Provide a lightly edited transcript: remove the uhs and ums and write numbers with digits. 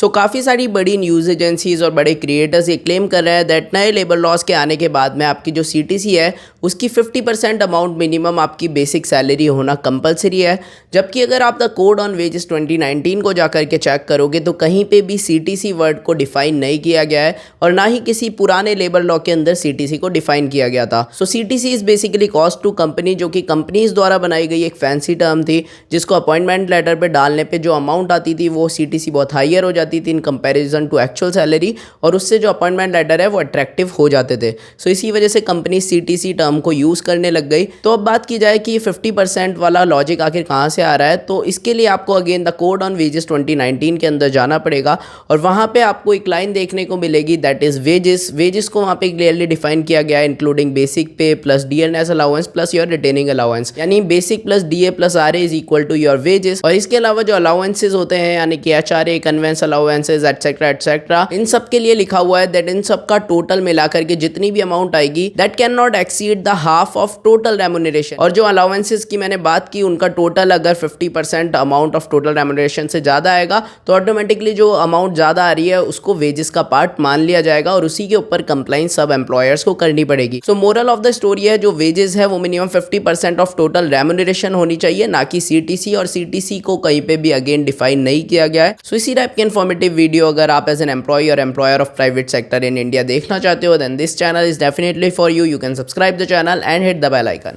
सो काफ़ी सारी बड़ी न्यूज़ एजेंसीज और बड़े क्रिएटर्स ये क्लेम कर रहे हैं दैट नए लेबर लॉज के आने के बाद में आपकी जो सीटीसी है उसकी 50% अमाउंट मिनिमम आपकी बेसिक सैलरी होना कंपलसरी है। जबकि अगर आप द कोड ऑन वेजेस 2019 को जाकर के चेक करोगे तो कहीं पे भी सीटीसी वर्ड को डिफाइन नहीं किया गया है और ना ही किसी पुराने लेबर लॉ के अंदर सीटीसी को डिफाइन किया गया था। So CTC is basically cost to company, जो कि कंपनीज द्वारा बनाई गई एक फैंसी टर्म थी जिसको अपॉइंटमेंट लेटर पे डालने पे जो अमाउंट आती थी वो सीटीसी बहुत हायर हो जाती थी in comparison to actual salary, और उससे जो अपॉइंटमेंट लेटर है वो अट्रैक्टिव हो जाते थे। सो इसी वजह से कंपनी सीटीसी टर्म को यूज़ करने लग गई। तो अब बात की जाए कि 50% वाला लॉजिक आखिर कहाँ से आ रहा है, तो इसके लिए आपको again the code on wages 2019 के अंदर जाना पड़ेगा और वहाँ पे आपको एक लाइन देखने को मिलेगी दैट इज़ वेजेस। वेजेस को वहाँ पे क्लियरली डिफाइन किया गया है including basic pay plus DNS allowance plus your retaining allowance, यानी basic plus DA plus RA is equal to your wages. और इसके अलावा जो अलाउंसेज होते हैं यानी कि HRA, conveyance allowances etcetera etcetera, इन सब के लिए लिखा हुआ है दैट इन सब का टोटल मिलाकर के जितनी भी अमाउंट आएगी that can not exceed the half of total remuneration. और जो अलाउंसेस की मैंने बात की उनका टोटल अगर 50% अमाउंट ऑफ टोटल रेम्यूनरेशन से ज़्यादा आएगा तो ऑटोमेटिकली जो अमाउंट ज़्यादा आ रही है उसको वेजेस का पार्ट मान लिया जाएगा और उसी के ऊपर कंप्लाइंस सब एम्प्लॉयर्स को करनी पड़ेगी। सो मोरल ऑफ द स्टोरी है जो वेजेस है वो मिनिमम 50% ऑफ टोटल रेम्यूनरेशन होनी चाहिए, ना कि सीटीसी, और सीटीसी को कहीं पे भी अगेन डिफाइन नहीं किया गया है। सो इसी टाइप के इन्फॉर्मेटिव वीडियो अगर आप एज एन एम्प्लॉय और employer of private sector in India देखना चाहते हो then this channel is definitely for you. You can subscribe the channel and hit the bell icon.